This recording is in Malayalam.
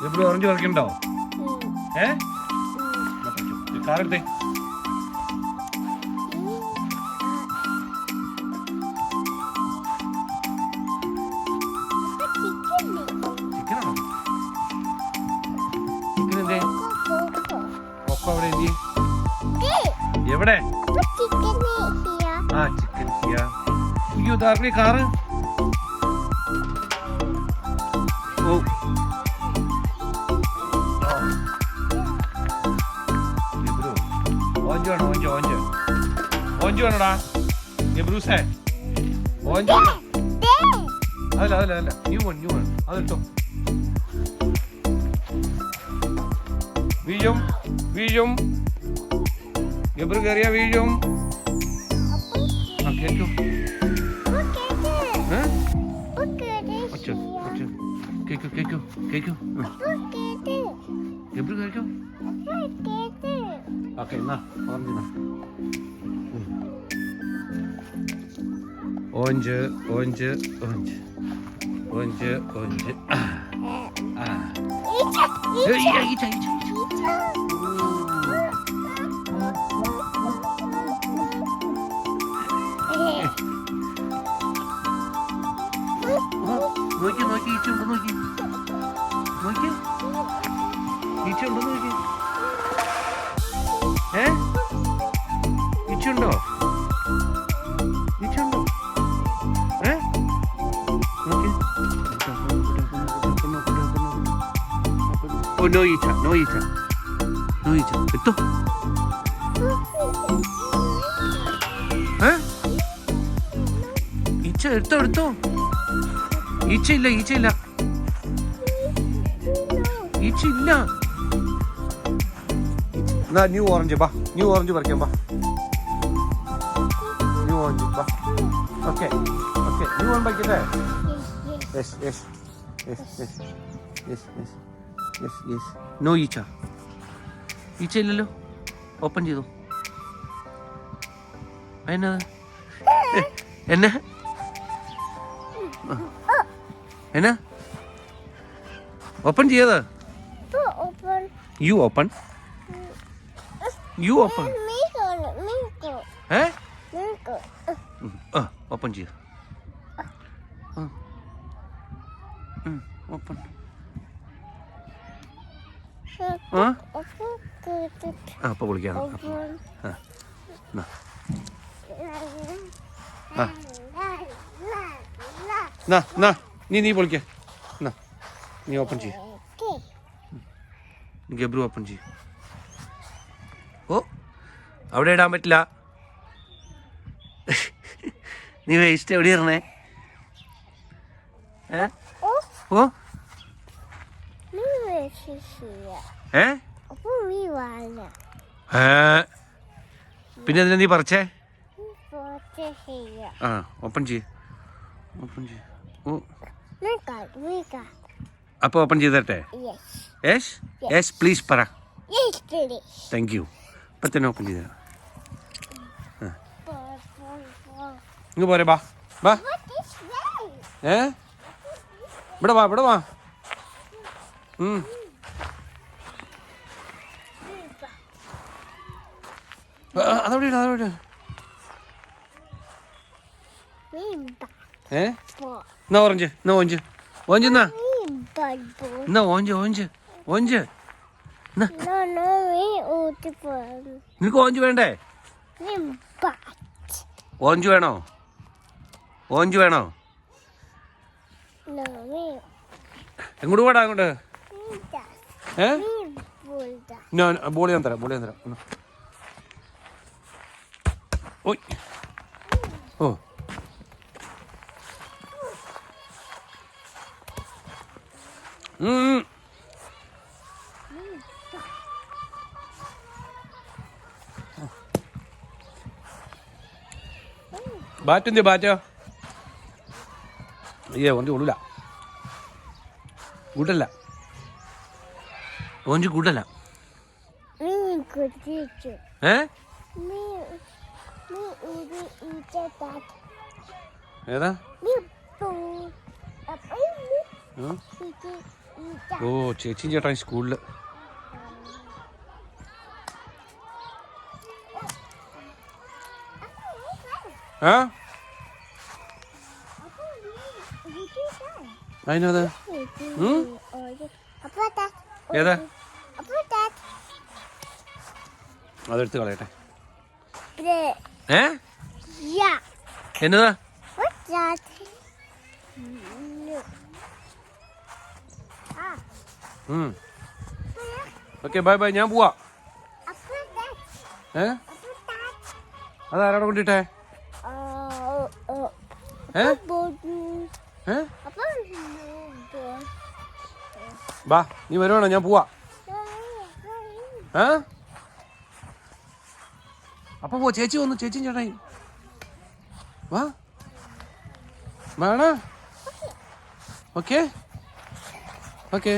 എപ്പോഴും ഓറഞ്ച് പറിക്കണ്ടോ? കാറെടുത്തേ. ചിക്കനാണോ? ചിക്കൻ എന്തേ? കൊക്കോ അവിടെ എന്തി? എവിടെ? ആ ചിക്കൻ. അയ്യോ ഇതാർക്കേ കാറ്? ഓ ഓഞ്ച് വേണോ? ഓഞ്ച് വേണോടാ എബ്രൂസേ? ഓഞ്ച് വേണോ? അതല്ല ന്യൂ വൺ അതിട്ടോ. വീഴും എബ്രു കയറിയാ വീഴും. ആ കേൾക്കൂ. കേക്കൂ എബ്രു കേൾക്കൂ. ഓക്കെ എന്നാ പറഞ്ഞ ഓഞ്ച് നോക്കി ഈച്ചുണ്ടോ നോക്കി. ഈച്ചുണ്ടോ നോക്കി. ഈച്ചുണ്ടോ? No ഈച്ച എടുത്തോ. ഈച്ച എടുത്തോ. ഈച്ചയില്ല. എന്നാ ന്യൂ ഓറഞ്ച് പറിക്കാം. New orange okay new on പറിക്കട്ടെ. യെസ് നോ ഈച്ച ഇല്ലല്ലോ. ഓപ്പൺ ചെയ്തോ. അതിനത് എന്നാ ഓപ്പൺ ചെയ്തത്? യു ഓപ്പൺ ഓപ്പൺ ചെയ്തു. ഓപ്പൺ. അപ്പൊ വിളിക്കാം. നീ പൊളിക്ക. നീ ഓപ്പൺ ചെയ്യ. ഗബ്രു ഓപ്പൺ ചെയ്യ. ഓ അവിടെ ഇടാൻ പറ്റില്ല. നീ വേസ്റ്റ് എവിടെ ഇറങ്ങേ? ഓ പിന്നെ അതിനെ നീ പറിച്ചേ? ആ ഓപ്പൺ ചെയ്യ. അപ്പൊ ഓപ്പൺ ചെയ്തട്ടെ? യെസ് പ്ലീസ് പറ. Thank you. ഇപ്പൊ തന്നെ ഓപ്പൺ ചെയ്ത. ഇങ്ങ് പോരെ. ബാ ഇവിടെ വാ. അതവിടെ എന്നാ ഓറഞ്ച് നിനക്ക് ഓറഞ്ച് വേണ്ടേ? ഓറഞ്ച് വേണോ? എങ്ങോട്ട് പോടാ? അങ്ങോട്ട് ബോളി ഞാൻ തരാം. ഓയ് ഓ ബാറ്റോ അയ്യേ ഓഞ്ച് കൊള്ളൂല. കൂട്ടല്ല ഓഞ്ച് കൂട്ടല്ല. ഏതാ ഓ ചേച്ചിയും ചേട്ടായി സ്കൂളിൽ. ആ അതിനത് ഏതാ അതെടുത്ത് കളയട്ടെ. ഏ എന്നതാ? ഓക്കെ ബൈ ബൈ, ഞാൻ പോവാ. ഏ അതാരാടെ കൊണ്ടിട്ടേ? ഏ ഏ ബാ, നീ വരുവാണോ? ഞാൻ പോവാ. അപ്പൊ പോ, ചേച്ചി വന്നു, ചേച്ചിയും ചേട്ടായി വാ വേണ. Okay okay.